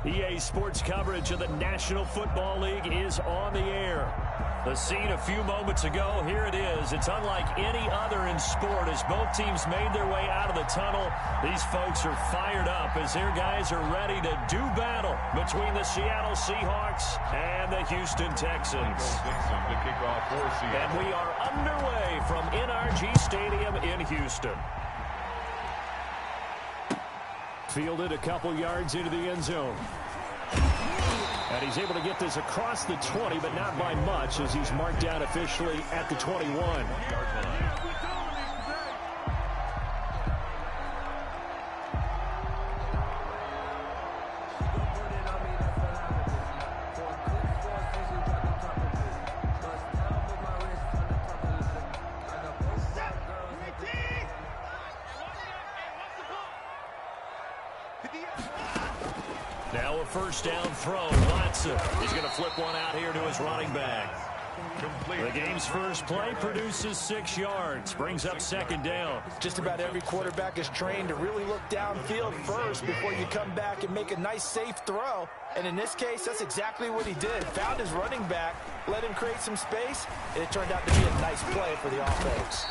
EA Sports coverage of the National Football League is on the air. The scene a few moments ago, here it is. It's unlike any other in sport as both teams made their way out of the tunnel. These folks are fired up as their guys are ready to do battle between the Seattle Seahawks and the Houston Texans. And we are underway from NRG Stadium in Houston. Fielded a couple yards into the end zone. And he's able to get this across the 20, but not by much as he's marked down officially at the 21. Now a first down throw. Watson. He's going to flip one out here to his running back. The game's first play produces 6 yards. Brings up second down. Just about every quarterback is trained to really look downfield first before you come back and make a nice, safe throw. And in this case, that's exactly what he did. Found his running back, let him create some space, and it turned out to be a nice play for the offense.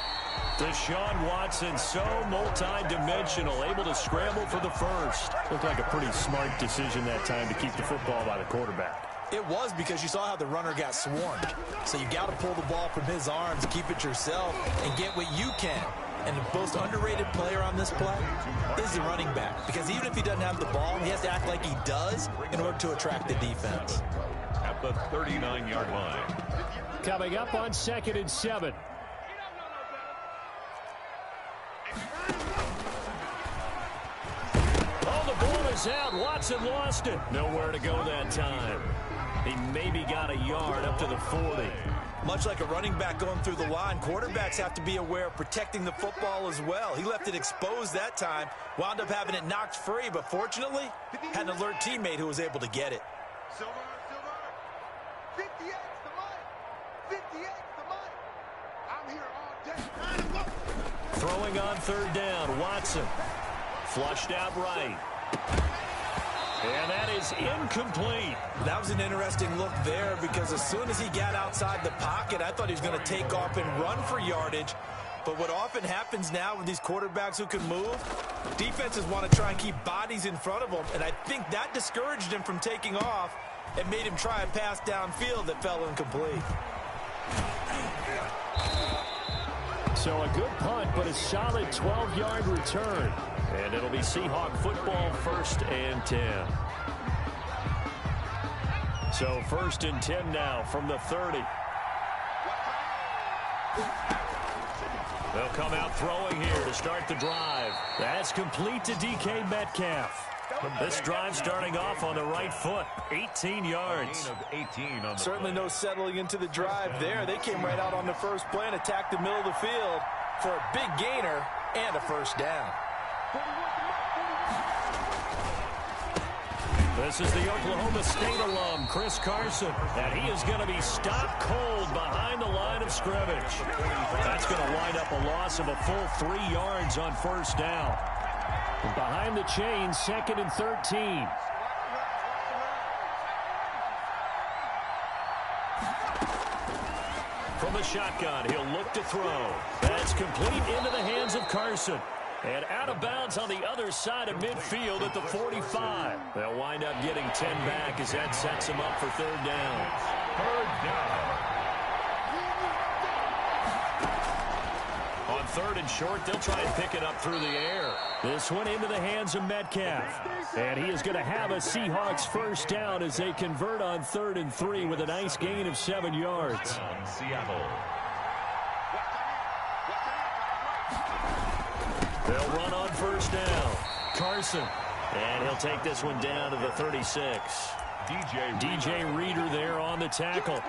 Deshaun Watson, so multi-dimensional, able to scramble for the first. Looked like a pretty smart decision that time to keep the football by the quarterback. It was, because you saw how the runner got swarmed. So you got to pull the ball from his arms, keep it yourself, and get what you can. And the most underrated player on this play is the running back. Because even if he doesn't have the ball, he has to act like he does in order to attract the defense. At the 39-yard line. Coming up on 2nd and 7. Oh, the ball is out. Watson lost it. Nowhere to go that time. He maybe got a yard up to the 40. Much like a running back going through the line, quarterbacks have to be aware of protecting the football as well. He left it exposed that time, wound up having it knocked free, but fortunately, had an alert teammate who was able to get it. Silver, 58's the money. 58's the money. I'm here all day. Throwing on third down, Watson. Flushed out right. And that is incomplete. That was an interesting look there because as soon as he got outside the pocket, I thought he was going to take off and run for yardage. But what often happens now with these quarterbacks who can move, defenses want to try and keep bodies in front of them. And I think that discouraged him from taking off and made him try a pass downfield that fell incomplete. So a good punt, but a solid 12-yard return. And it'll be Seahawk football, 1st and 10. So 1st and 10 now from the 30. They'll come out throwing here to start the drive. That's complete to DK Metcalf. This drive starting off on the right foot, 18 yards. Certainly no settling into the drive there. They came right out on the first play and attacked the middle of the field for a big gainer and a first down. This is the Oklahoma State alum, Chris Carson, and he is going to be stopped cold behind the line of scrimmage. That's going to wind up a loss of a full 3 yards on first down. And behind the chain, 2nd and 13. From the shotgun, he'll look to throw. That's complete into the hands of Carson. And out of bounds on the other side of midfield at the 45. They'll wind up getting 10 back as that sets them up for third down. Third down. On 3rd and short, they'll try and pick it up through the air. This one into the hands of Metcalf. And he is going to have a Seahawks first down as they convert on 3rd and 3 with a nice gain of 7 yards. Seattle. They'll run on first down. Carson. And he'll take this one down to the 36. DJ Reader there on the tackle.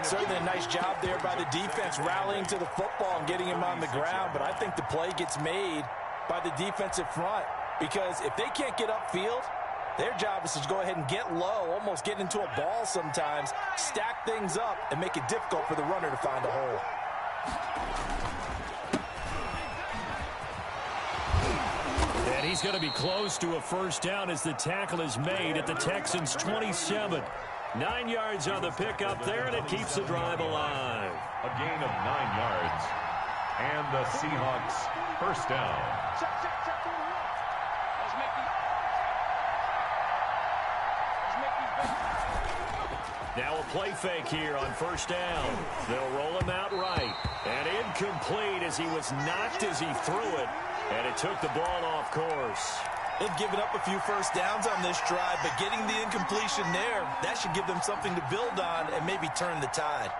Certainly a nice job there by the defense rallying to the football and getting him on the ground. But I think the play gets made by the defensive front. Because if they can't get upfield, their job is to go ahead and get low, almost get into a ball sometimes, stack things up, and make it difficult for the runner to find a hole. And he He's going to be close to a first down as the tackle is made at the Texans' 27. 9 yards on the pickup there, and it keeps the drive alive. A gain of 9 yards. And the Seahawks first down. Now a play fake here on first down. They'll roll him out right. And incomplete as he was knocked as he threw it. And it took the ball off course. They've given up a few first downs on this drive, but getting the incompletion there, that should give them something to build on and maybe turn the tide.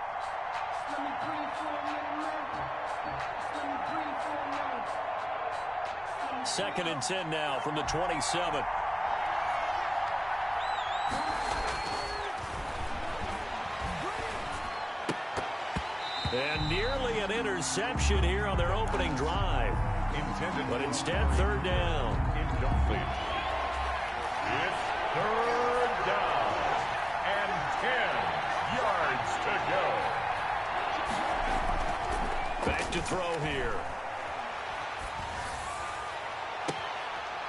Second and 10 now from the 27. And nearly an interception here on their opening drive. But instead, third down. Incomplete. It's third down. And 10 yards to go. Back to throw here.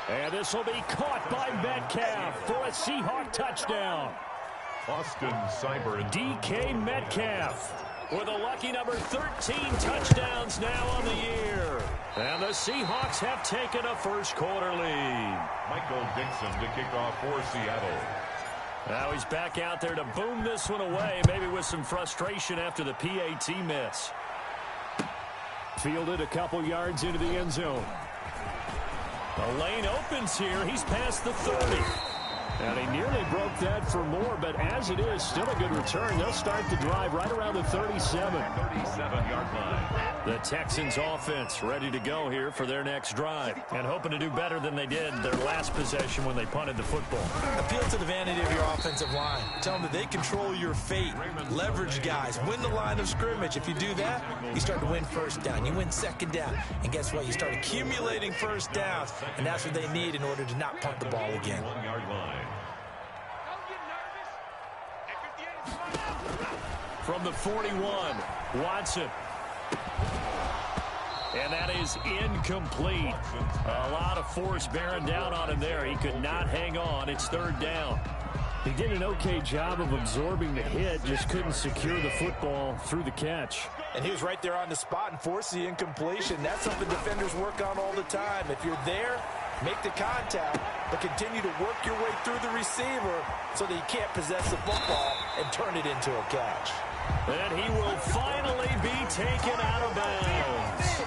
And this will be caught by Metcalf for a Seahawk touchdown. Austin Seibert. DK Metcalf with a lucky number 13 touchdowns now on the year. And the Seahawks have taken a first quarter lead. Michael Dixon to kick off for Seattle. Now he's back out there to boom this one away, maybe with some frustration after the PAT miss. Fielded a couple yards into the end zone. The lane opens here. He's past the 30. And he nearly broke that for more, but as it is, still a good return. They'll start the drive right around the 37. 37-yard line. The Texans offense ready to go here for their next drive and hoping to do better than they did their last possession when they punted the football. Appeal to the vanity of your offensive line. Tell them that they control your fate. Leverage guys. Win the line of scrimmage. If you do that, you start to win first down. You win second down. And guess what? You start accumulating first downs, and that's what they need in order to not punt the ball again. 1-yard line. From the 41, Watson. And that is incomplete. A lot of force bearing down on him there. He could not hang on. It's third down. He did an okay job of absorbing the hit, just couldn't secure the football through the catch. And he was right there on the spot and forced the incompletion. That's something defenders work on all the time. If you're there, make the contact, but continue to work your way through the receiver so that you can't possess the football and turn it into a catch. And he will finally be taken out of bounds.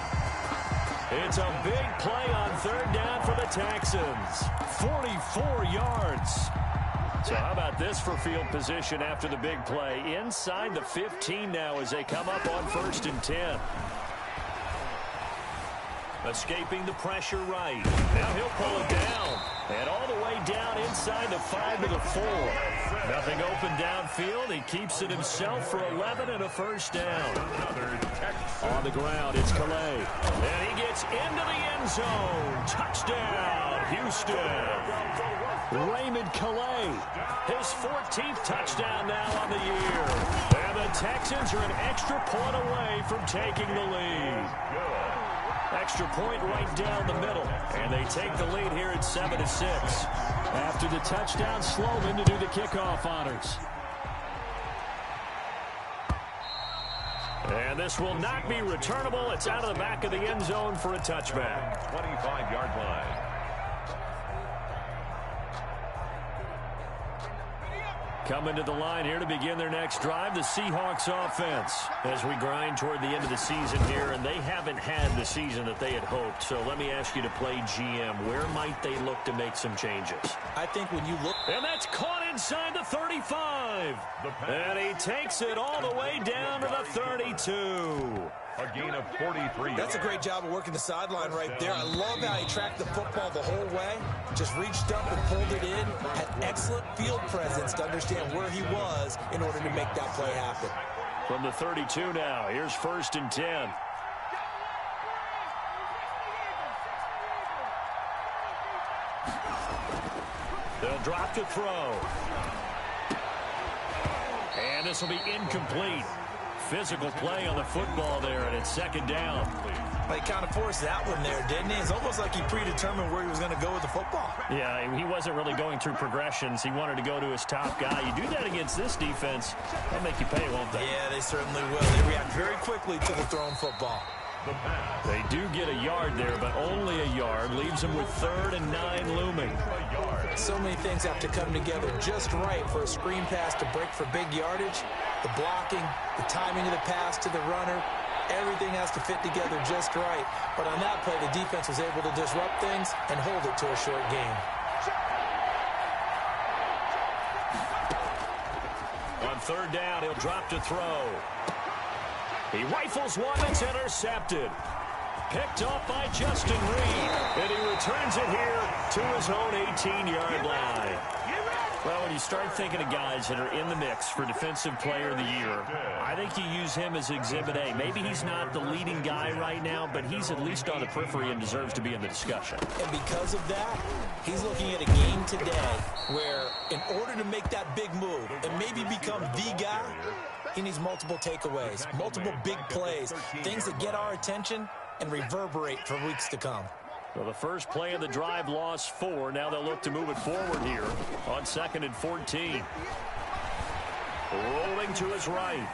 It's a big play on third down for the Texans. 44 yards. So how about this for field position after the big play? Inside the 15 now as they come up on 1st and 10. Escaping the pressure right. Now he'll pull it down. And all the way down inside the 5 to the 4. Nothing open downfield. He keeps it himself for 11 and a first down. On the ground, it's Calais. And he gets into the end zone. Touchdown, Houston. Raymond Calais, his 14th touchdown now on the year. And the Texans are an extra point away from taking the lead. Extra point right down the middle. And they take the lead here at 7-6. After the touchdown, Sloman to do the kickoff honors. And this will not be returnable. It's out of the back of the end zone for a touchback. 25-yard line. Coming to the line here to begin their next drive, the Seahawks offense. As we grind toward the end of the season here, and they haven't had the season that they had hoped. So let me ask you to play GM. Where might they look to make some changes? I think when you look... And that's caught inside the 35. And he takes it all the way down to the 32. A gain of 43. That's a great job of working the sideline right there. I love how he tracked the football the whole way. Just reached up and pulled it in. Had excellent field presence to understand where he was in order to make that play happen. From the 32 now, here's 1st and 10. They'll drop to throw. And this will be incomplete. Physical play on the football there, and it's second down. Well, he kind of forced that one there, didn't he? It's almost like he predetermined where he was going to go with the football. Yeah, he wasn't really going through progressions. He wanted to go to his top guy. You do that against this defense, they'll make you pay, won't they? Yeah, they certainly will. They react very quickly to the thrown football. They do get a yard there, but only a yard. Leaves them with 3rd and 9 looming. So many things have to come together just right for a screen pass to break for big yardage. The blocking, the timing of the pass to the runner, everything has to fit together just right. But on that play, the defense was able to disrupt things and hold it to a short gain. On 3rd down, he'll drop to throw. He rifles one that's intercepted. Picked off by Justin Reed. And he returns it here to his own 18-yard line. Well, when you start thinking of guys that are in the mix for Defensive Player of the Year, I think you use him as Exhibit A. Maybe he's not the leading guy right now, but he's at least on the periphery and deserves to be in the discussion. And because of that, he's looking at a game today where in order to make that big move and maybe become the guy, he needs multiple takeaways, multiple big plays, things that get our attention and reverberate for weeks to come. Well, the first play of the drive lost 4. Now they'll look to move it forward here on 2nd and 14. Rolling to his right.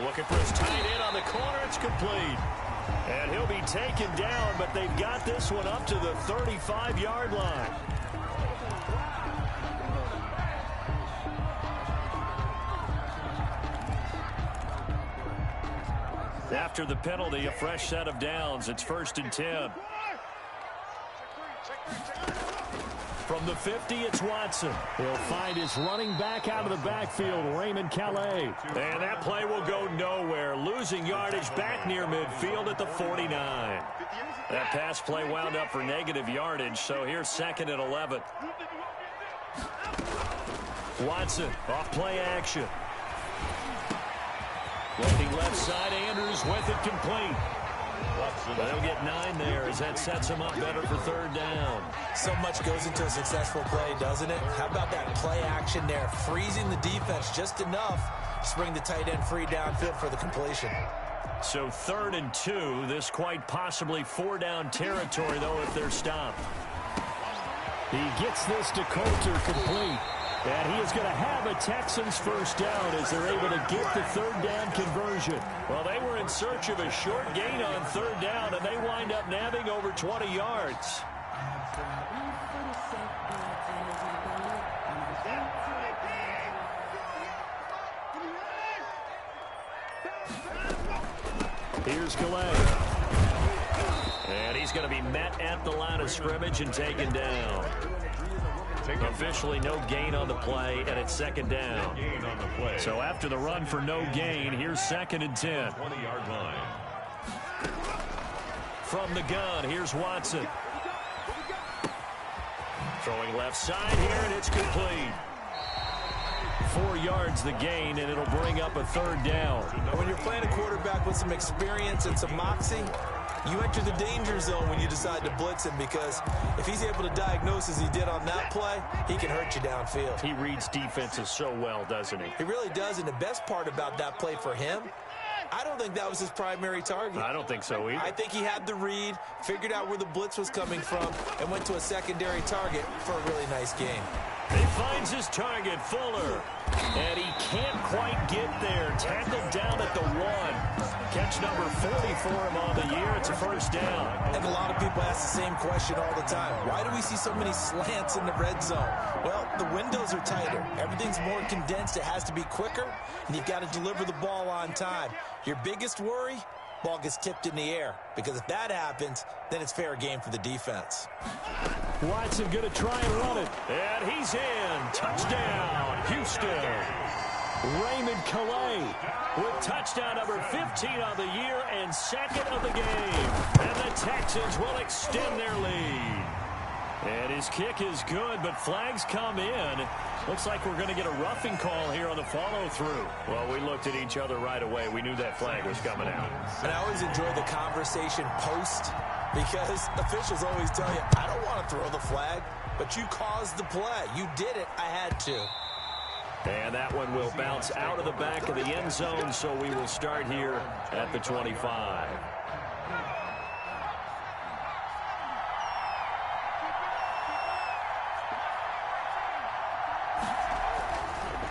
Looking for his tight end on the corner. It's complete. And he'll be taken down, but they've got this one up to the 35-yard line. After the penalty, a fresh set of downs. It's 1st and 10. From the 50, it's Watson. He'll find his running back out of the backfield, Raymond Calais. And that play will go nowhere. Losing yardage back near midfield at the 49. That pass play wound up for negative yardage, so here's 2nd and 11. Watson, off play action. Looking left side, Andrews with it complete. They'll get 9 there as that sets him up better for 3rd down. So much goes into a successful play, doesn't it? How about that play action there, freezing the defense just enough to bring the tight end free downfield for the completion. So 3rd and 2, this quite possibly 4-down territory, though, if they're stopped. He gets this to Coulter complete. And he is going to have a Texans first down as they're able to get the 3rd down conversion. Well, they were in search of a short gain on 3rd down, and they wind up nabbing over 20 yards. Here's Calais. And he's going to be met at the line of scrimmage and taken down. Officially no gain on the play, and it's 2nd down. So after the run for no gain, here's 2nd and 10. 20-yard line. From the gun, here's Watson. Throwing left side here, and it's complete. 4 yards the gain, and it'll bring up a 3rd down. When you're playing a quarterback with some experience and some moxie, you enter the danger zone when you decide to blitz him, because if he's able to diagnose as he did on that play, he can hurt you downfield. He reads defenses so well, doesn't he? He really does, and the best part about that play for him, I don't think that was his primary target. I don't think so either. I think he had the read, figured out where the blitz was coming from, and went to a secondary target for a really nice game. He finds his target, Fuller, and he can't quite get there. Tackled down at the 1. Catch number 40 for him on the year. It's a first down. And a lot of people ask the same question all the time. Why do we see so many slants in the red zone? Well, the windows are tighter. Everything's more condensed. It has to be quicker, and you've got to deliver the ball on time. Your biggest worry? Ball gets tipped in the air, because if that happens, then it's fair game for the defense. Watson going to try and run it. And he's in. Touchdown, Houston. Raymond Calais with touchdown number 15 on the year and 2nd of the game. And the Texans will extend their lead. And his kick is good, but flags come in. Looks like we're going to get a roughing call here on the follow-through. Well, we looked at each other right away. We knew that flag was coming out. And I always enjoy the conversation post, because officials always tell you, I don't want to throw the flag, but you caused the play. You did it. I had to. And that one will bounce out of the back of the end zone, so we will start here at the 25.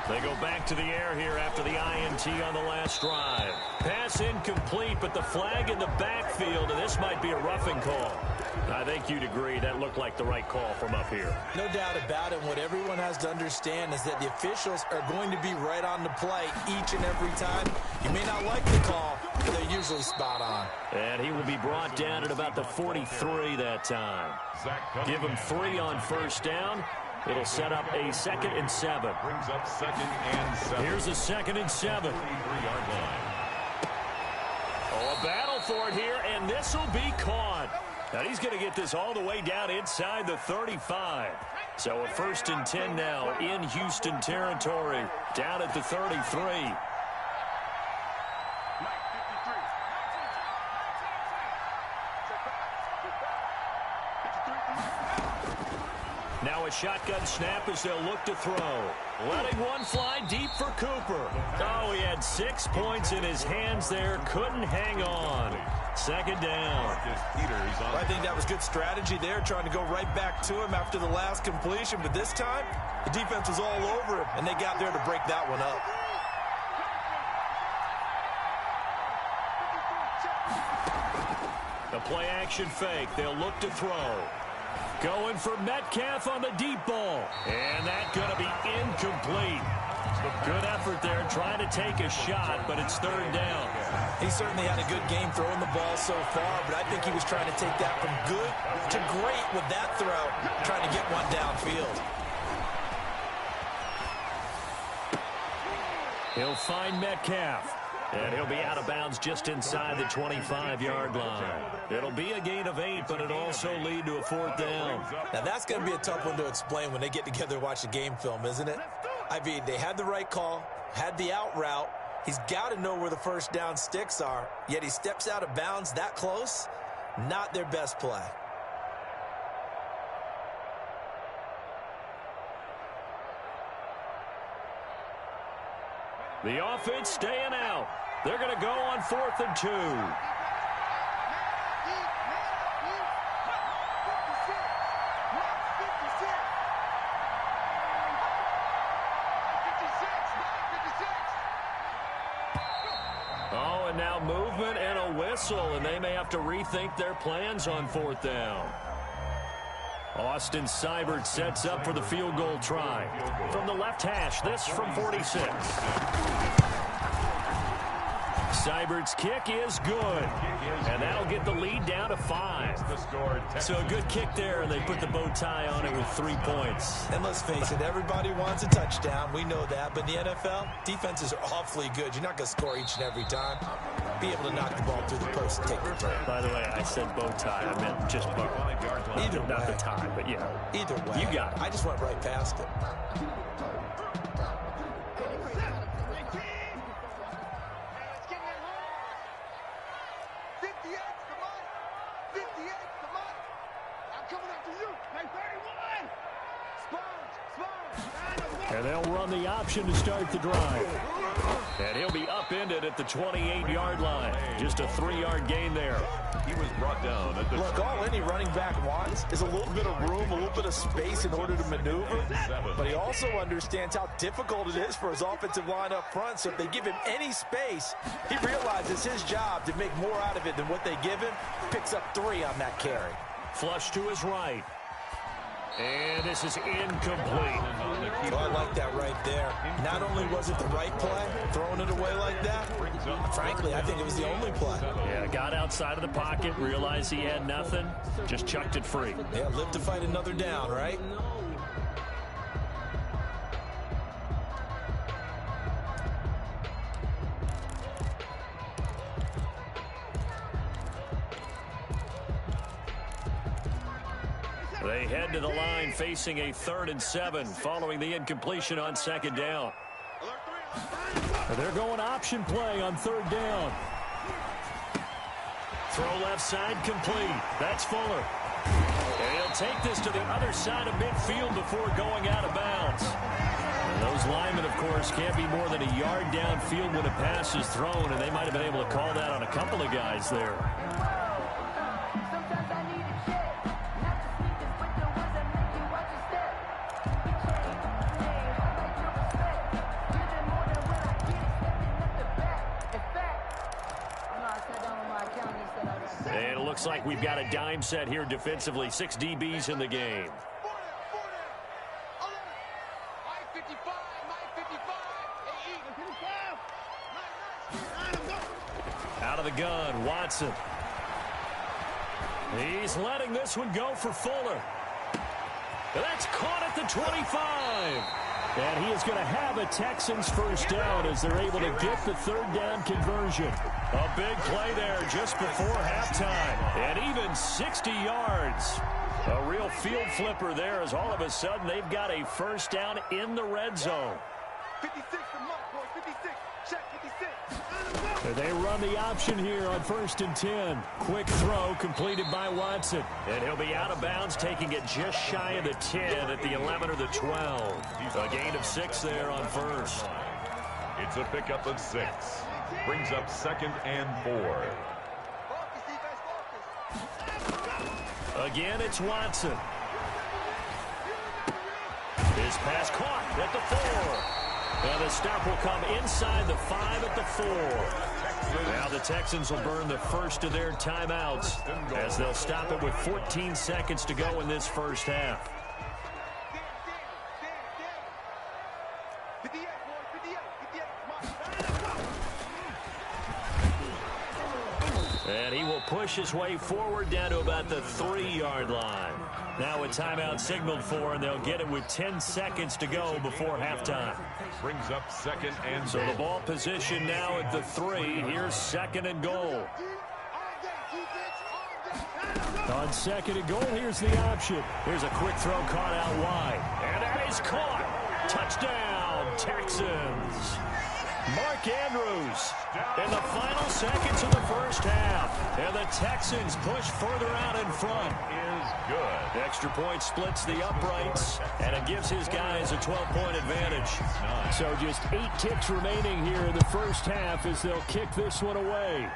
They go back to the air here after the INT on the last drive. Pass incomplete, but the flag in the backfield, and this might be a roughing call. I think you'd agree that looked like the right call from up here. No doubt about it. What everyone has to understand is that the officials are going to be right on the play each and every time. You may not like the call, but they're usually spot on. And he will be brought down at about the 43 that time. Give him 3 on first down. It'll set up a 2nd and 7. Brings up 2nd and 7. Here's a 2nd and 7. 3-yard line. Oh, a battle for it here, and this will be caught. Now he's going to get this all the way down inside the 35. So a 1st and 10 now in Houston territory, down at the 33. Now a shotgun snap as they'll look to throw. Letting one fly deep for Cooper. Oh, he had 6 points in his hands there. Couldn't hang on. 2nd down. I think that was good strategy there, trying to go right back to him after the last completion. But this time, the defense was all over him, and they got there to break that one up. The play-action fake. They'll look to throw. Going for Metcalf on the deep ball. And that's going to be incomplete. Good effort there trying to take a shot, but it's 3rd down. He certainly had a good game throwing the ball so far, but I think he was trying to take that from good to great with that throw, trying to get one downfield. He'll find Metcalf. And he'll be out of bounds just inside the 25-yard line. It'll be a gain of 8, but it'll also lead to a 4th down. Now, that's going to be a tough one to explain when they get together and watch the game film, isn't it? I mean, they had the right call, had the out route. He's got to know where the first down sticks are, yet he steps out of bounds that close. Not their best play. The offense staying out. They're going to go on 4th and 2. Oh, and now movement and a whistle, and they may have to rethink their plans on 4th down. Austin Seibert sets up for the field goal try. From the left hash, this from 46. Seibert's kick is good. And that'll get the lead down to 5. So a good kick there, and they put the bow tie on it with 3 points. And let's face it, everybody wants a touchdown. We know that. But in the NFL, defenses are awfully good. You're not going to score each and every time. Be able to knock the ball through the post and take the throw. By the way, I said bow tie. I meant just bow. Either way. Not the tie, but yeah. Either way. You got it. I just went right past it. And they'll run the option to start the drive. And he'll be upended at the 28-yard line. Just a 3-yard gain there. He was brought down at the... Look, all any running back wants is a little bit of room, a little bit of space in order to maneuver. But he also understands how difficult it is for his offensive line up front. So if they give him any space, he realizes his job to make more out of it than what they give him. Picks up 3 on that carry. Flush to his right. And this is incomplete. Oh, I like that right there. Not only was it the right play, throwing it away like that, frankly, I think it was the only play. Yeah, got outside of the pocket, realized he had nothing, just chucked it free. Yeah, live to fight another down, right? They head to the line facing a 3rd and 7 following the incompletion on 2nd down. They're going option play on 3rd down. Throw left side complete. That's Fuller. And he'll take this to the other side of midfield before going out of bounds. And those linemen, of course, can't be more than a yard downfield when a pass is thrown, and they might have been able to call that on a couple of guys there. looks like we've got a dime set here defensively. 6 DBs in the game. Out of the gun, Watson. He's letting this one go for Fuller. That's caught at the 25. And he is going to have a Texans first down as they're able to get the third down conversion. A big play there just before halftime. And even 60 yards. A real field flipper there as all of a sudden they've got a first down in the red zone. 56 to Monk, boy. 56. Check 56. They run the option here on 1st and 10. Quick throw completed by Watson. And he'll be out of bounds, taking it just shy of the 10 at the 11 or the 12. A gain of 6 there on first. It's a pickup of 6. Brings up 2nd and 4. Again, it's Watson. His pass caught at the 4. And the stop will come inside the 5 at the 4. Now the Texans will burn the first of their timeouts as they'll stop it with 14 seconds to go in this first half. And he will push his way forward down to about the 3-yard line. Now a timeout signaled for, and they'll get it with 10 seconds to go before halftime. Brings up 2nd and So the ball position now at the 3. Here's 2nd and goal. On 2nd and goal, here's the option. Here's a quick throw caught out wide. And that is caught. Touchdown, Texans. Mark Andrews in the final seconds of the first half. And the Texans push further out in front. is good. Extra point splits the uprights, and it gives his guys a 12-point advantage. So just 8 ticks remaining here in the first half as they'll kick this one away.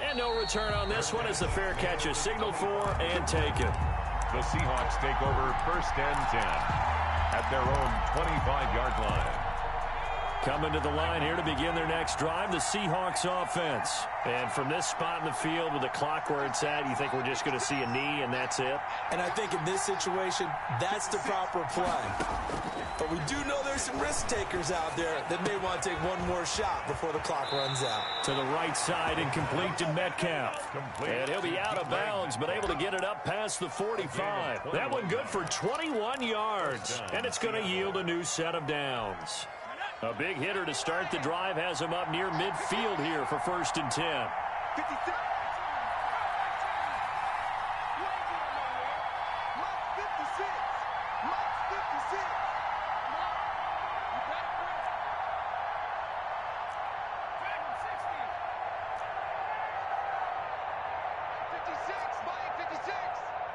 And no return on this one as the fair catch is signaled for and taken. The Seahawks take over 1st and 10 at their own 25-yard line. Coming to the line here to begin their next drive, the Seahawks offense. And from this spot in the field with the clock where it's at, you think we're just going to see a knee and that's it? And I think in this situation, that's the proper play. But we do know there's some risk takers out there that may want to take one more shot before the clock runs out. To the right side and complete to Metcalf. And he'll be out of bounds, but able to get it up past the 45. That one good for 21 yards. And it's going to yield a new set of downs. A big hitter to start the drive has him up near midfield here for 1st and 10. 56.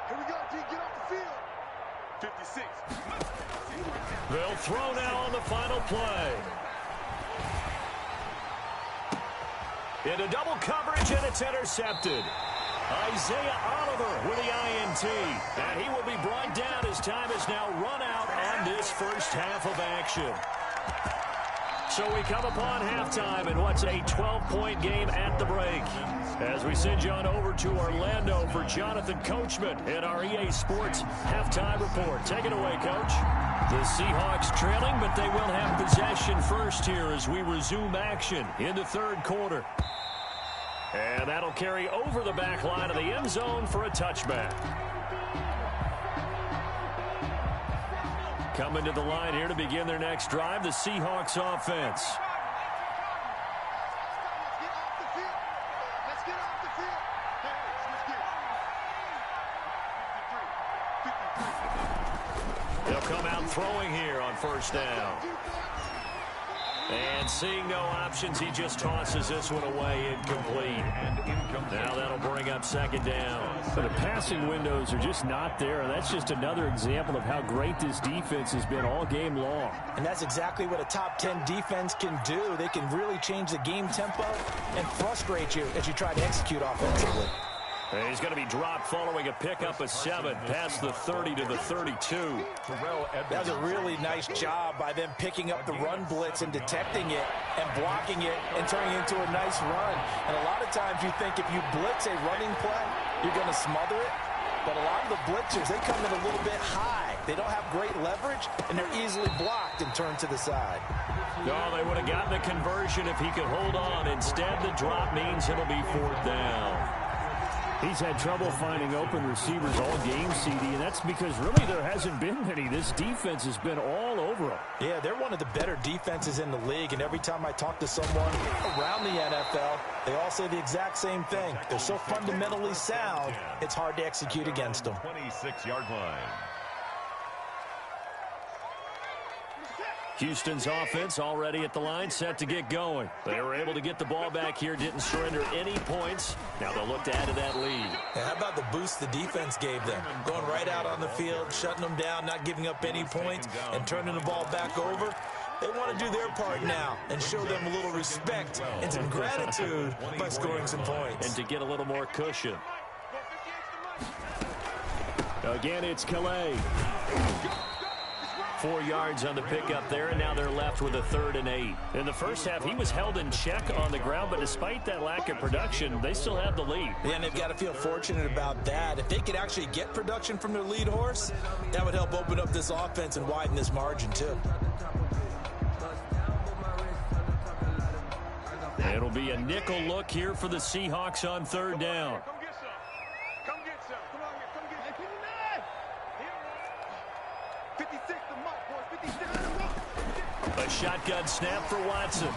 Here we go, T. Get off the field. 56. They'll throw now on the final play. Into double coverage, and it's intercepted. Isaiah Oliver with the INT. And he will be brought down as time is now run out on this first half of action. So we come upon halftime in what's a 12-point game at the break. As we send you on over to Orlando for Jonathan Coachman in our EA Sports Halftime Report. Take it away, Coach. The Seahawks trailing, but they will have possession first here as we resume action in the third quarter. And that'll carry over the back line of the end zone for a touchback. Coming to the line here to begin their next drive, the Seahawks offense. Let's get off the field. They'll come out throwing here on first down. And seeing no options, he just tosses this one away incomplete. Now that'll bring up 2nd down. But the passing windows are just not there, and that's just another example of how great this defense has been all game long. And that's exactly what a top 10 defense can do. They can really change the game tempo and frustrate you as you try to execute offensively. And he's going to be dropped following a pickup of 7 past the 30 to the 32. That was a really nice job by them picking up the run blitz and detecting it and blocking it and turning it into a nice run. And a lot of times you think if you blitz a running play, you're going to smother it. But a lot of the blitzers, they come in a little bit high. They don't have great leverage, and they're easily blocked and turned to the side. No, they would have gotten the conversion if he could hold on. Instead, the drop means it'll be 4th down. He's had trouble finding open receivers all game, CD, and that's because really there hasn't been many. This defense has been all over them. Yeah, they're one of the better defenses in the league, and every time I talk to someone around the NFL, they all say the exact same thing. They're so fundamentally sound, it's hard to execute against them. 26-yard line. Houston's offense already at the line, set to get going. They were able to get the ball back here, didn't surrender any points. Now they'll look to add to that lead. Yeah, how about the boost the defense gave them? Going right out on the field, shutting them down, not giving up any points, and turning the ball back over. They want to do their part now and show them a little respect and some gratitude by scoring some points. And to get a little more cushion. Again, it's Calais. 4 yards on the pickup there, and now they're left with a 3rd and 8. In the first half, he was held in check on the ground, but despite that lack of production, they still have the lead. Yeah, and they've got to feel fortunate about that. If they could actually get production from their lead horse, that would help open up this offense and widen this margin, too. It'll be a nickel look here for the Seahawks on 3rd down. Come get some. Come on here. Come get some. 56 the mark, boys. 56 the mark. A shotgun snap for Watson.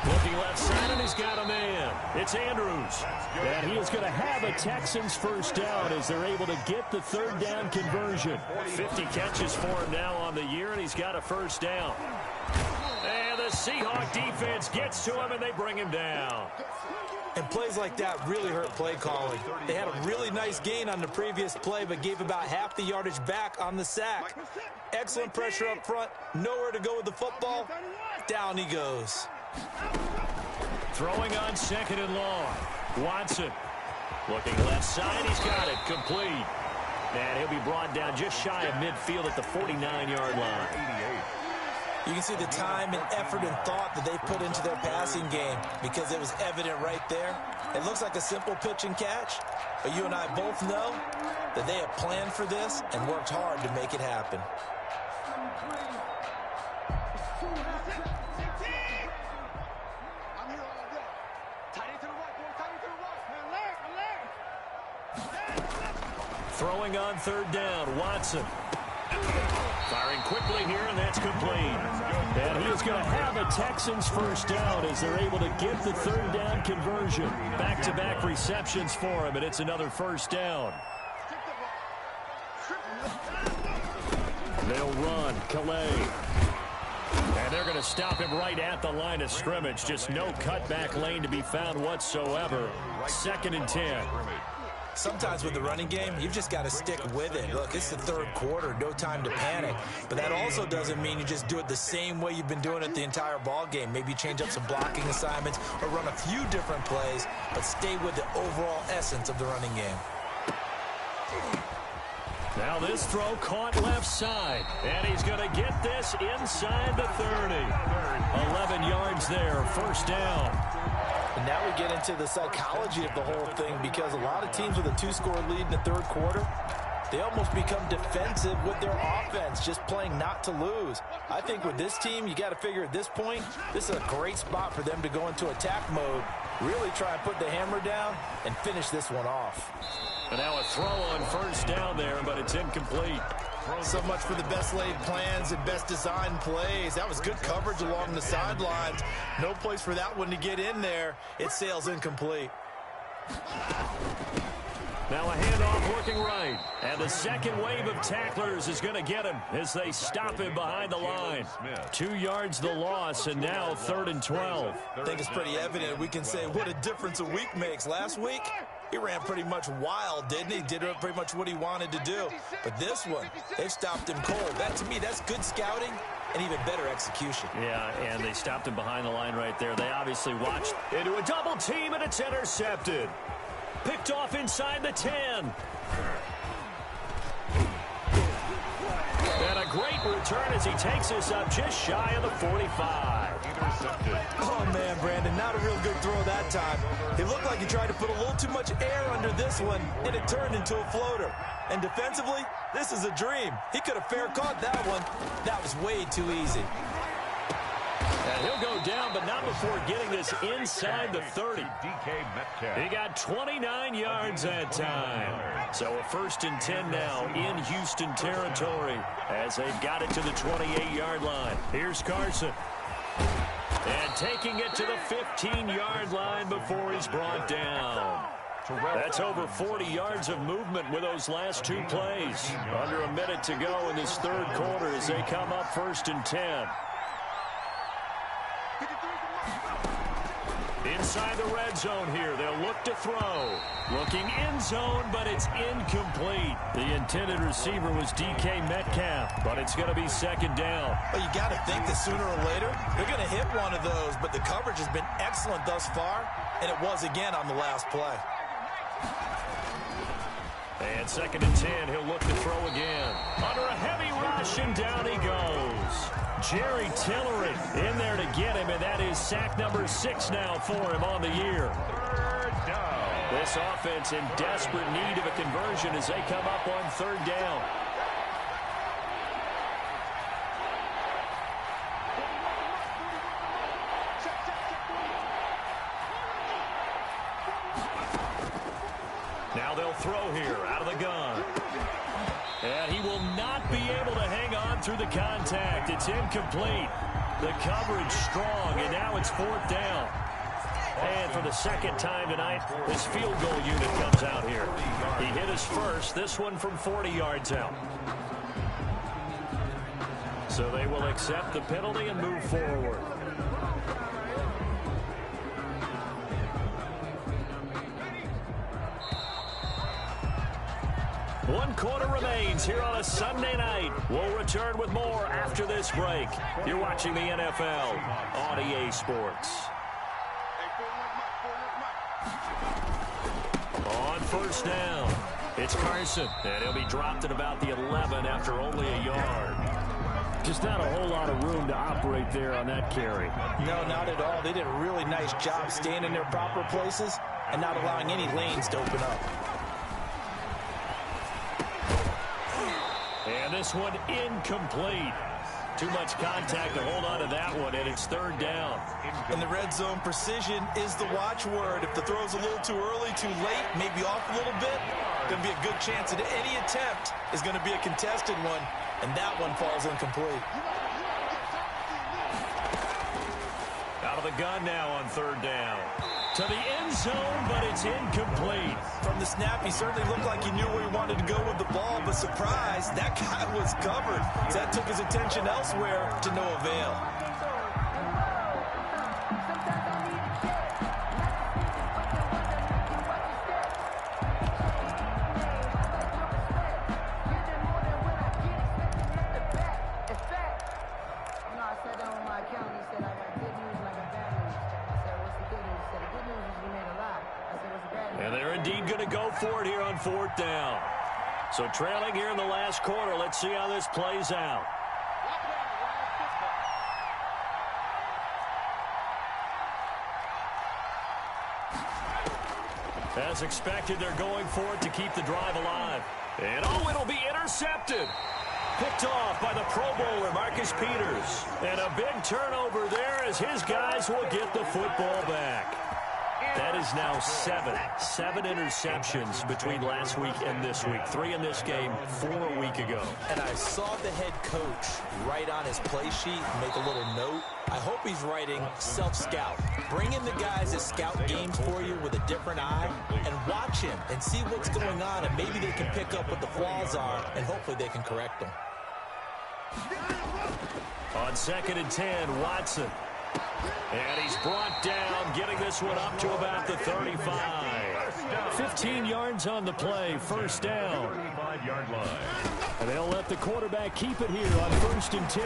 Looking left side, and he's got a man. It's Andrews. And he is going to have a Texans first down as they're able to get the 3rd down conversion. 50 catches for him now on the year, and he's got a first down. And the Seahawk defense gets to him, and they bring him down. And plays like that really hurt play calling. They had a really nice gain on the previous play, but gave about half the yardage back on the sack. Excellent pressure up front. Nowhere to go with the football. Down he goes. Throwing on 2nd and long. Watson. Looking left side. He's got it. Complete. And he'll be brought down just shy of midfield at the 49-yard line. You can see the time and effort and thought that they put into their passing game because it was evident right there. It looks like a simple pitch and catch, but you and I both know that they have planned for this and worked hard to make it happen. Throwing on 3rd down, Watson. Firing quickly here, and that's complete. And he is going to have a Texans first down as they're able to get the 3rd down conversion. Back-to-back receptions for him, and it's another first down. They'll run, Calais. And they're going to stop him right at the line of scrimmage. Just no cutback lane to be found whatsoever. 2nd and 10. Sometimes with the running game, you've just got to stick with it. Look, it's the 3rd quarter, no time to panic. But that also doesn't mean you just do it the same way you've been doing it the entire ball game. Maybe change up some blocking assignments or run a few different plays, but stay with the overall essence of the running game. Now this throw caught left side, and he's going to get this inside the 30. 11 yards there, first down. And now we get into the psychology of the whole thing because a lot of teams with a 2-score lead in the 3rd quarter, they almost become defensive with their offense, just playing not to lose. I think with this team, you got to figure at this point, this is a great spot for them to go into attack mode, really try and put the hammer down and finish this one off. And now a throw on first down there, but it's incomplete. So much for the best laid plans and best designed plays. That was good coverage along the sidelines. No place for that one to get in there. It sails incomplete. Now a handoff working right. And the second wave of tacklers is going to get him as they stop him behind the line. 2 yards the loss, and now 3rd and 12. I think it's pretty evident. We can say what a difference a week makes. Last week, he ran pretty much wild, didn't he? Did pretty much what he wanted to do. But this one, they've stopped him cold. That, to me, that's good scouting and even better execution. Yeah, and they stopped him behind the line right there. They obviously watched into a double team, and it's intercepted. Picked off inside the 10. And a great return as he takes us up just shy of the 45. Intercepted. Oh, man, Brandon, not a real good throw that time. It looked like he tried to put a little too much air under this one, and it turned into a floater. And defensively, this is a dream. He could have fair caught that one. That was way too easy. And he'll go down, but not before getting this inside the 30. DK Metcalf. He got 29 yards that time. So a 1st and 10 now in Houston territory as they've got it to the 28-yard line. Here's Carson. And taking it to the 15-yard line before he's brought down. That's over 40 yards of movement with those last 2 plays. Under a minute to go in this 3rd quarter as they come up 1st and 10. Inside the red zone here, they'll look to throw. Looking end zone, but it's incomplete. The intended receiver was DK Metcalf, but it's going to be 2nd down. Well, you got to think that sooner or later, they're going to hit one of those, but the coverage has been excellent thus far, and it was again on the last play. And 2nd and 10, he'll look to throw again. Under a heavy rush, and down he goes. Jerry Tillery in there to get him, and that is sack number 6 now for him on the year. 3rd down. This offense in desperate need of a conversion as they come up on 3rd down. Now they'll throw here out of the gun. And he will not be able to hang on through the contact. It's incomplete. The coverage strong, and now it's 4th down. And for the 2nd time tonight, this field goal unit comes out here. He hit his first, this one from 40 yards out. So they will accept the penalty and move forward. One quarter remains here on a Sunday night. We'll return with more after this break. You're watching the NFL on EA Sports. On 1st down, it's Carson, and he'll be dropped at about the 11 after only a yard. Just not a whole lot of room to operate there on that carry. No, not at all. They did a really nice job staying in their proper places and not allowing any lanes to open up. And this one incomplete. Too much contact to hold on to that one, and it's 3rd down. In the red zone, precision is the watchword. If the throw's a little too early, too late, maybe off a little bit, going to be a good chance that any attempt is going to be a contested one, and that one falls incomplete. Out of the gun now on 3rd down. To the end zone, but it's incomplete. From the snap, he certainly looked like he knew where he wanted to go with the ball, but surprise, that guy was covered. So that took his attention elsewhere to no avail. And they're indeed going to go for it here on 4th down. So trailing here in the last quarter. Let's see how this plays out. As expected, they're going for it to keep the drive alive. And oh, it'll be intercepted. Picked off by the Pro Bowler, Marcus Peters. And a big turnover there as his guys will get the football back. That is now 7 interceptions between last week and this week. 3 in this game, 4 a week ago. And I saw the head coach write on his play sheet, make a little note. I hope he's writing self-scout. Bring in the guys that scout games for you with a different eye and watch him and see what's going on, and maybe they can pick up what the flaws are, and hopefully they can correct them. On 2nd and 10, Watson. And he's brought down, getting this one up to about the 35. 15 yards on the play, 1st down. 35-yard line. And they'll let the quarterback keep it here on 1st and 10.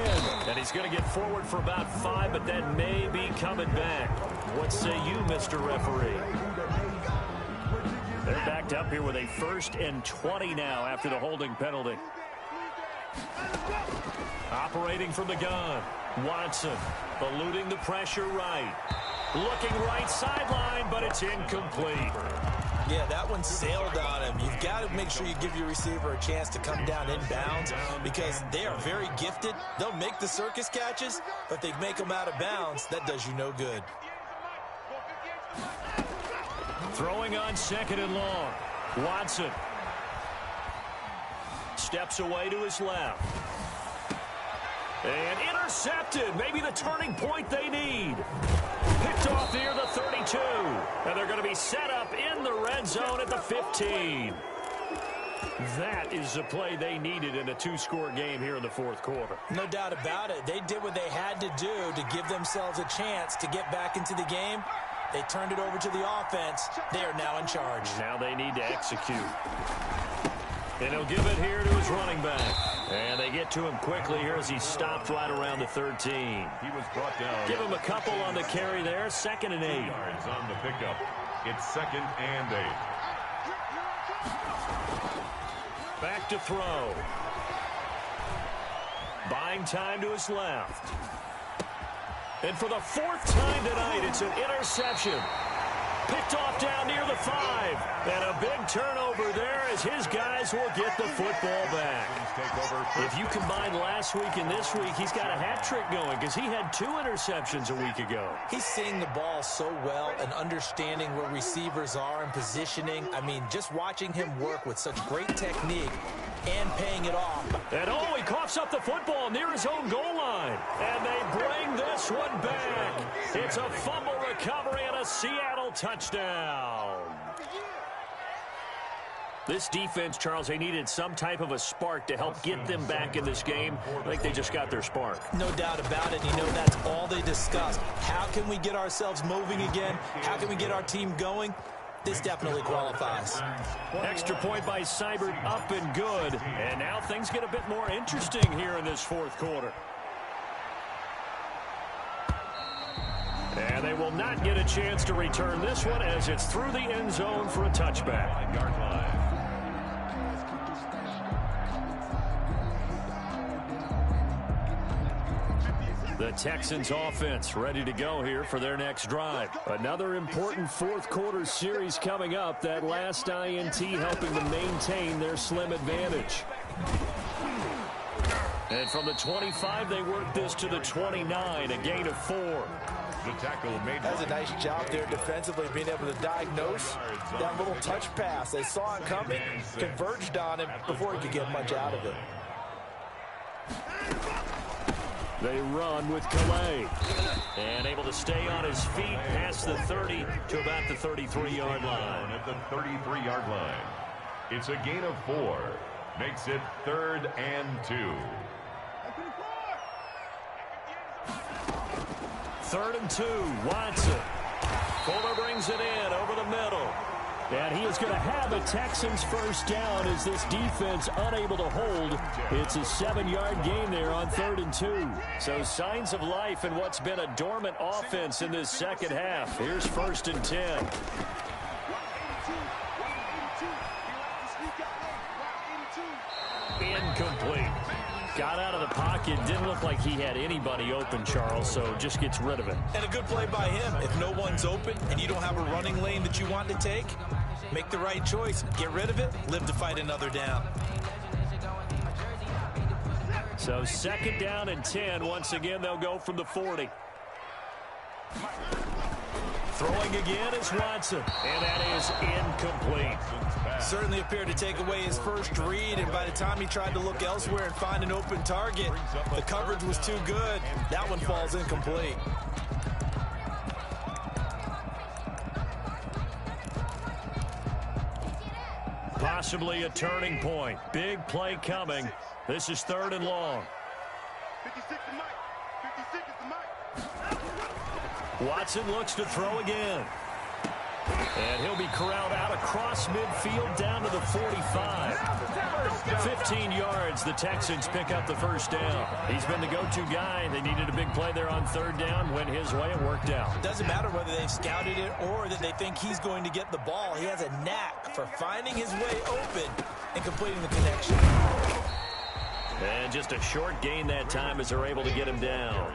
And he's going to get forward for about 5, but that may be coming back. What say you, Mr. Referee? They're backed up here with a 1st and 20 now after the holding penalty. Operating from the gun. Watson eluding the pressure right. Looking right sideline, but it's incomplete. Yeah, that one sailed on him. You've got to make sure you give your receiver a chance to come down inbounds because they are very gifted. They'll make the circus catches, but they make them out of bounds. That does you no good. Throwing on 2nd and long. Watson steps away to his left. And intercepted. Maybe the turning point they need. Picked off near the 32. And they're going to be set up in the red zone at the 15. That is the play they needed in a 2-score game here in the 4th quarter. No doubt about it. They did what they had to do to give themselves a chance to get back into the game. They turned it over to the offense. They are now in charge. Now they need to execute. And he'll give it here to his running back. And they get to him quickly here as he stopped right around the 13. He was brought down. Give him a couple on the carry there. 2nd and 8. Yards on the pickup. It's 2nd and 8. Back to throw. Buying time to his left. And for the 4th time tonight, it's an interception. Picked off down near the 5. And a big turnover there as his guys will get the football back. If you combine last week and this week, he's got a hat trick going because he had 2 interceptions a week ago. He's seeing the ball so well and understanding where receivers are and positioning. I mean, just watching him work with such great technique and paying it off. And he coughs up the football near his own goal line. And they bring this one back. It's a fumble recovery and a Seattle touchdown. This defense, Charles, they needed some type of a spark to help get them back in this game. I think they just got their spark. No doubt about it. You know, that's all they discussed. How can we get ourselves moving again? How can we get our team going? This definitely qualifies. Extra point by Seibert, up and good. And now things get a bit more interesting here in this 4th quarter. And they will not get a chance to return this one as it's through the end zone for a touchback. Yard line. The Texans offense ready to go here for their next drive. Another important 4th quarter series coming up. That last INT helping them maintain their slim advantage. And from the 25, they work this to the 29, a gain of 4. The tackle made. That's a nice job there defensively, being able to diagnose that little touch pass. They saw it coming, converged on him before he could get much out of it. They run with Calais. And able to stay on his feet past the 30 to about the 33-yard line. At the 33-yard line. It's a gain of 4. Makes it 3rd and 2. 3rd and 2. Watson. Fuller brings it in over the middle. And he is going to have a Texans first down as this defense unable to hold. It's a 7-yard gain there on 3rd and 2. So signs of life in what's been a dormant offense in this second half. Here's 1st and 10. Incomplete. Got out of the pocket. Didn't look like he had anybody open, Charles, so just gets rid of it. And a good play by him. If no one's open and you don't have a running lane that you want to take, make the right choice. Get rid of it. Live to fight another down. So 2nd down and 10. Once again, they'll go from the 40. Throwing again is Watson, and that is incomplete. Certainly appeared to take away his first read, and by the time he tried to look elsewhere and find an open target, the coverage was too good. That one falls incomplete. Possibly a turning point. Big play coming. This is 3rd and long. 56 to Mike. 56 is the Mike. Watson looks to throw again. And he'll be corralled out across midfield down to the 45. 15 yards, the Texans pick up the first down. He's been the go-to guy. They needed a big play there on third down. Went his way. It worked out. Doesn't matter whether they've scouted it or that they think he's going to get the ball. He has a knack for finding his way open and completing the connection. And just a short gain that time as they're able to get him down.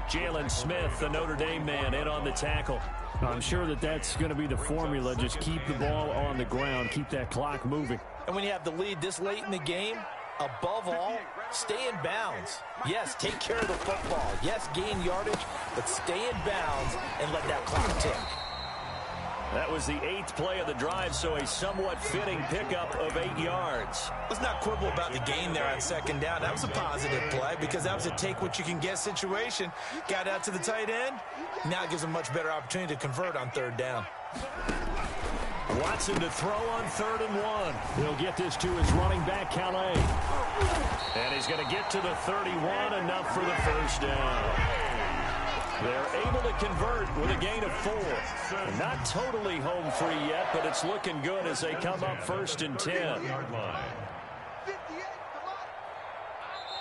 Jalen Smith, the Notre Dame man, in on the tackle. I'm sure that that's going to be the formula. Just keep the ball on the ground. Keep that clock moving. And when you have the lead this late in the game, above all, stay in bounds. Yes, take care of the football. Yes, gain yardage, but stay in bounds and let that clock tick. That was the 8th play of the drive, so a somewhat fitting pickup of 8 yards. Let's not quibble about the gain there on second down. That was a positive play because that was a take-what-you-can-get situation. Got out to the tight end. Now it gives a much better opportunity to convert on third down. Watson to throw on 3rd and 1. He'll get this to his running back, Calais. And he's going to get to the 31, enough for the first down. They're able to convert with a gain of 4. Not totally home free yet, but it's looking good as they come up 1st and 10.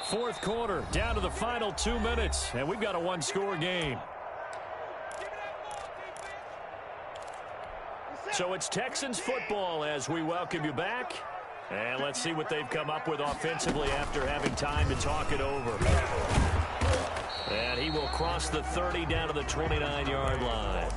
Fourth quarter, down to the final 2 minutes, and we've got a one-score game. So it's Texans football as we welcome you back. And let's see what they've come up with offensively after having time to talk it over. And he will cross the 30 down to the 29-yard line.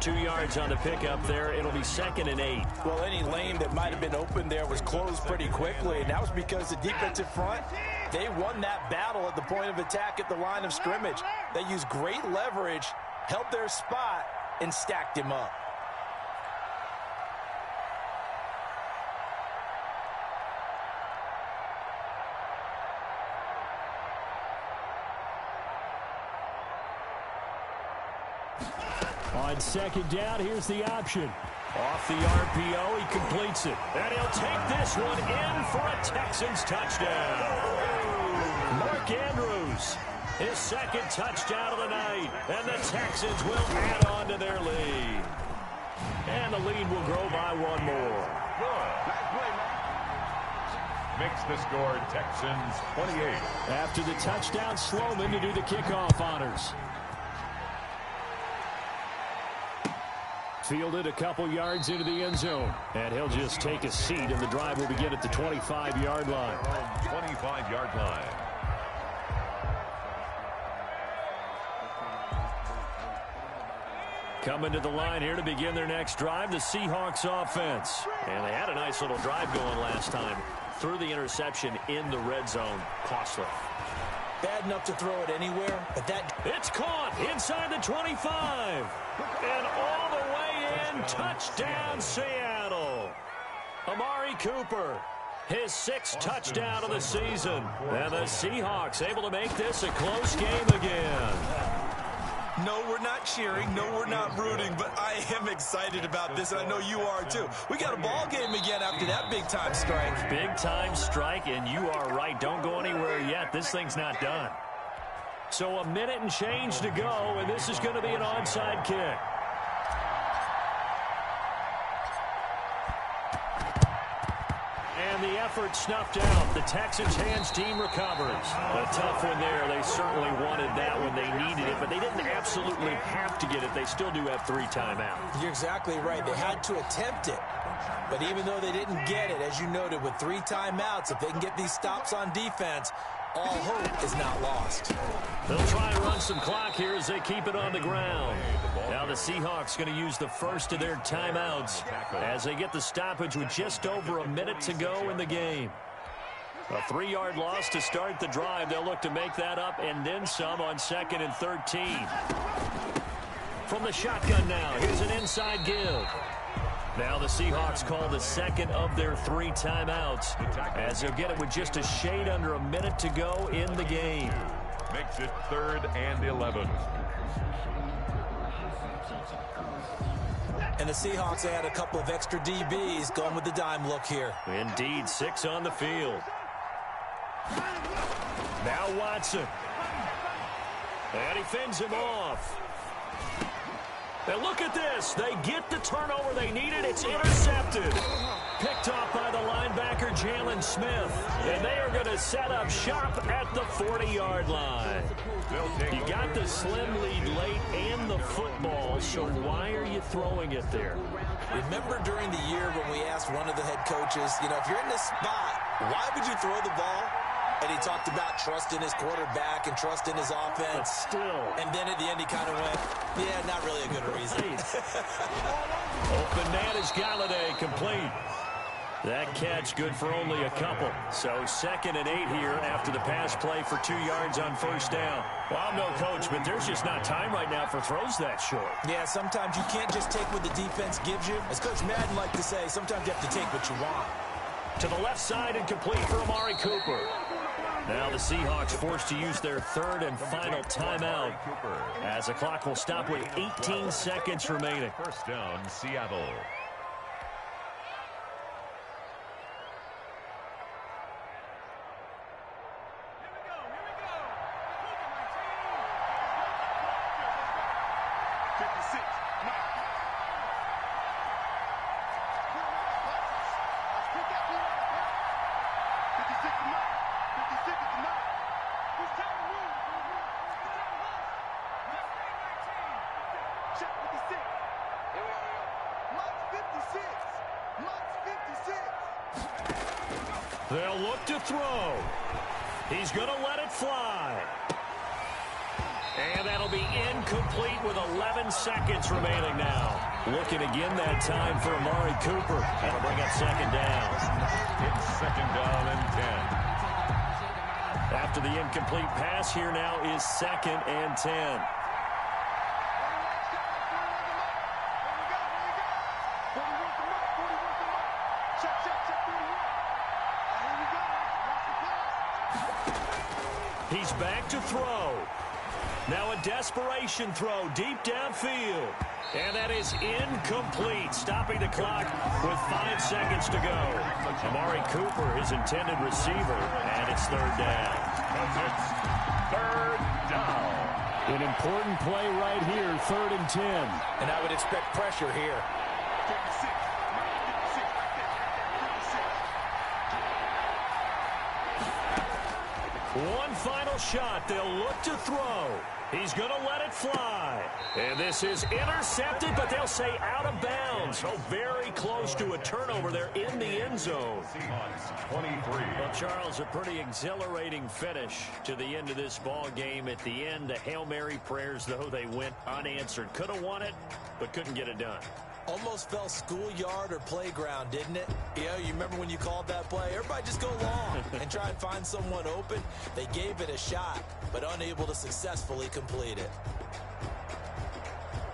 2 yards on the pickup there. It'll be 2nd and 8. Well, any lane that might have been open there was closed pretty quickly, and that was because the defensive front, they won that battle at the point of attack at the line of scrimmage. They used great leverage, held their spot, and stacked him up. On second down, here's the option. Off the RPO, he completes it. And he'll take this one in for a Texans touchdown. Mark Andrews, his 2nd touchdown of the night. And the Texans will add on to their lead. And the lead will grow by 1 more. Makes the score Texans 28. After the touchdown, Sloman to do the kickoff honors. Fielded a couple yards into the end zone. And he'll just take a seat, and the drive will begin at the 25-yard line. 25-yard line. Coming to the line here to begin their next drive, the Seahawks offense. And they had a nice little drive going last time. Threw the interception in the red zone. Costly. Bad enough to throw it anywhere, but that... It's caught inside the 25. And all the way in. Touchdown, Seattle. Amari Cooper, his 6th touchdown of the season. And the Seahawks able to make this a close game again. No, we're not cheering. No, we're not rooting, but I am excited about this, and I know you are too. We got a ball game again after that big-time strike. Big-time strike, and you are right. Don't go anywhere yet. This thing's not done. So a minute and change to go, and this is going to be an onside kick. And the effort snuffed out. The Texans hands team recovers. A tough one there. They certainly wanted that when they needed it, but they didn't absolutely have to get it. They still do have 3 timeouts. You're exactly right. They had to attempt it. But even though they didn't get it, as you noted, with 3 timeouts, if they can get these stops on defense, all hope is not lost. They'll try and run some clock here as they keep it on the ground. Now the Seahawks going to use the first of their timeouts as they get the stoppage with just over a minute to go in the game. A 3-yard loss to start the drive. They'll look to make that up and then some on 2nd and 13. From the shotgun now, here's an inside give. Now the Seahawks call the 2nd of their 3 timeouts as they'll get it with just a shade under a minute to go in the game. Makes it 3rd and 11. And the Seahawks add a couple of extra DBs going with the dime look here. Indeed, 6 on the field. Now Watson. And he fends him off. And look at this. They get the turnover they needed. It's intercepted. Picked off by the linebacker, Jalen Smith. And they are going to set up shop at the 40-yard line. You got the slim lead late and the football, so why are you throwing it there? Remember during the year when we asked one of the head coaches, you know, if you're in this spot, why would you throw the ball? And he talked about trust in his quarterback and trust in his offense. But still. And then at the end he kind of went, yeah, not really a good reason. Open man is Galladay, complete. That catch good for only a couple. So 2nd and 8 here after the pass play for 2 yards on first down. Well, I'm no coach, but there's just not time right now for throws that short. Yeah, sometimes you can't just take what the defense gives you. As Coach Madden liked to say, sometimes you have to take what you want. To the left side and complete for Amari Cooper. Now the Seahawks forced to use their 3rd and final timeout as the clock will stop with 18 seconds remaining. First down, Seattle. They'll look to throw. He's going to let it fly. And that'll be incomplete with 11 seconds remaining now. Looking again that time for Amari Cooper. That'll bring up 2nd down. It's 2nd down and 10. After the incomplete pass, here now is 2nd and 10. He's back to throw. Now a desperation throw deep downfield. And that is incomplete, stopping the clock with 5 seconds to go. Amari Cooper, his intended receiver, and it's 3rd down. It's 3rd down. An important play right here, 3rd and 10. And I would expect pressure here. One final shot. They'll look to throw. He's going to let it fly. And this is intercepted, but they'll say out of bounds. So very close to a turnover there in the end zone. Seahawks 23. Well, Charles, a pretty exhilarating finish to the end of this ball game. At the end, the Hail Mary prayers, though, they went unanswered. Could have won it, but couldn't get it done. Almost fell schoolyard or playground, didn't it? Yeah, you remember when you called that play? Everybody just go long and try and find someone open. They gave it a shot, but unable to successfully complete it.